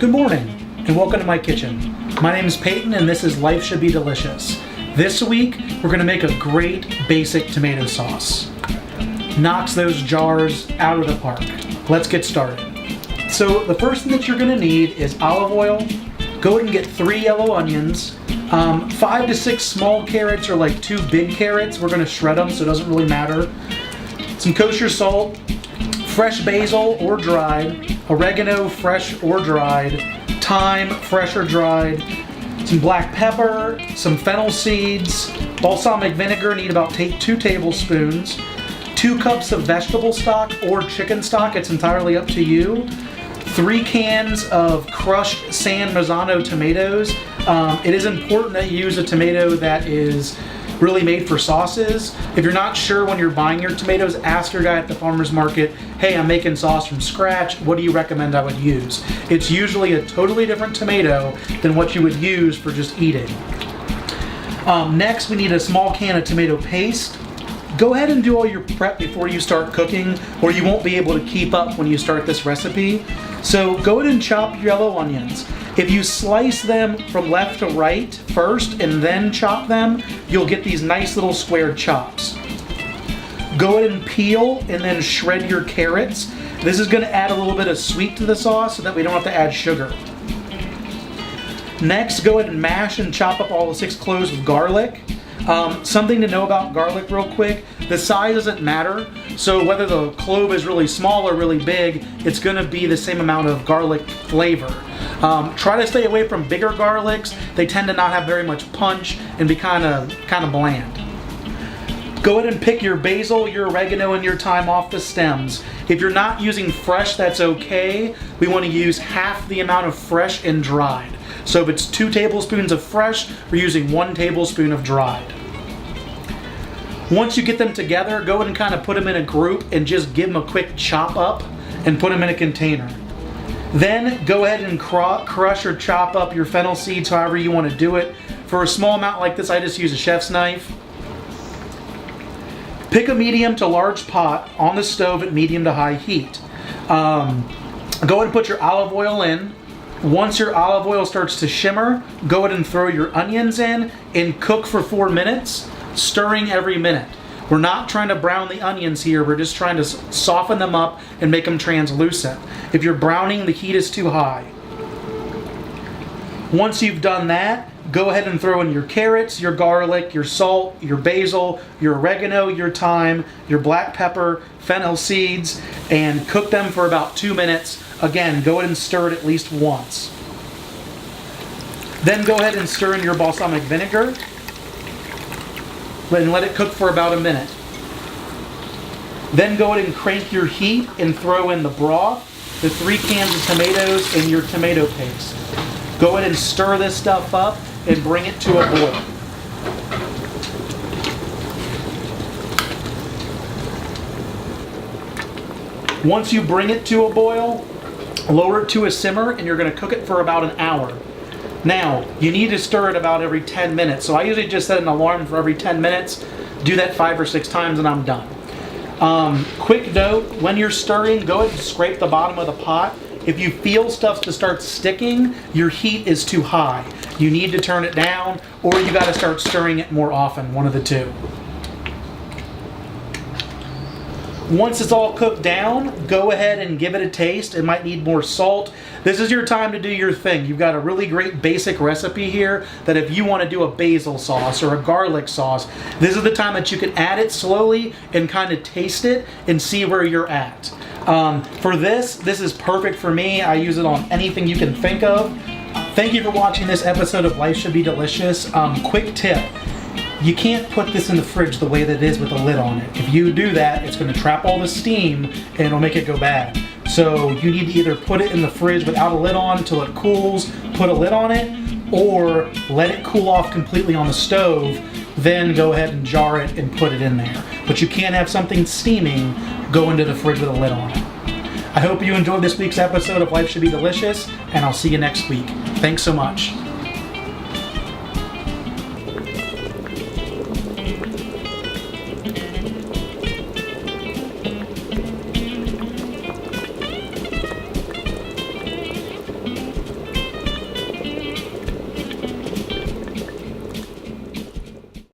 Good morning, and welcome to my kitchen. My name is Peyton, and this is Life Should Be Delicious. This week, we're going to make a great basic tomato sauce. Knocks those jars out of the park. Let's get started. So the first thing that you're going to need is olive oil. Go ahead and get 3 yellow onions, 5 to 6 small carrots or like 2 big carrots. We're going to shred them, so it doesn't really matter. Some kosher salt, fresh basil or dried, oregano, fresh or dried, thyme, fresh or dried, some black pepper, some fennel seeds, balsamic vinegar, need about 2 tablespoons, 2 cups of vegetable stock or chicken stock, it's entirely up to you, 3 cans of crushed San Marzano tomatoes. It is important that you use a tomato that is really made for sauces. If you're not sure when you're buying your tomatoes, ask your guy at the farmer's market, hey, I'm making sauce from scratch, what do you recommend I would use? It's usually a totally different tomato than what you would use for just eating. Next, we need a small can of tomato paste. Go ahead and do all your prep before you start cooking, or you won't be able to keep up when you start this recipe. So go ahead and chop your yellow onions. If you slice them from left to right first and then chop them, you'll get these nice little square chops. Go ahead and peel and then shred your carrots. This is going to add a little bit of sweet to the sauce so that we don't have to add sugar. Next, go ahead and mash and chop up all the 6 cloves of garlic. Something to know about garlic real quick, the size doesn't matter. So whether the clove is really small or really big, it's going to be the same amount of garlic flavor. Try to stay away from bigger garlics. They tend to not have very much punch and be kind of bland. Go ahead and pick your basil, your oregano, and your thyme off the stems. If you're not using fresh, that's okay. We want to use half the amount of fresh and dried. So if it's 2 tablespoons of fresh, we're using 1 tablespoon of dried. Once you get them together, go ahead and kind of put them in a group and just give them a quick chop up and put them in a container. Then go ahead and crush or chop up your fennel seeds however you want to do it. For a small amount like this, I just use a chef's knife. Pick a medium to large pot on the stove at medium to high heat. Go ahead and put your olive oil in. Once your olive oil starts to shimmer, go ahead and throw your onions in and cook for 4 minutes, stirring every minute. We're not trying to brown the onions here, we're just trying to soften them up and make them translucent. If you're browning, the heat is too high. Once you've done that, go ahead and throw in your carrots, your garlic, your salt, your basil, your oregano, your thyme, your black pepper, fennel seeds, and cook them for about 2 minutes. Again, go ahead and stir it at least once. Then go ahead and stir in your balsamic vinegar and let it cook for about a minute. Then go ahead and crank your heat and throw in the broth, the 3 cans of tomatoes, and your tomato paste. Go ahead and stir this stuff up and bring it to a boil. Once you bring it to a boil, lower it to a simmer and you're going to cook it for about an hour. Now, you need to stir it about every 10 minutes. So I usually just set an alarm for every 10 minutes. Do that 5 or 6 times and I'm done. Quick note, when you're stirring, go ahead and scrape the bottom of the pot. If you feel stuff to start sticking, your heat is too high. You need to turn it down or you got to start stirring it more often, one of the two. Once it's all cooked down, go ahead and give it a taste. It might need more salt. This is your time to do your thing. You've got a really great basic recipe here that if you want to do a basil sauce or a garlic sauce, this is the time that you can add it slowly and kind of taste it and see where you're at. For this is perfect for me. I use it on anything you can think of. Thank you for watching this episode of Life Should Be Delicious. Quick tip. You can't put this in the fridge the way that it is with a lid on it. If you do that, it's going to trap all the steam and it'll make it go bad. So you need to either put it in the fridge without a lid on until it cools, put a lid on it, or let it cool off completely on the stove, then go ahead and jar it and put it in there. But you can't have something steaming go into the fridge with a lid on it. I hope you enjoyed this week's episode of Life Should Be Delicious, and I'll see you next week. Thanks so much.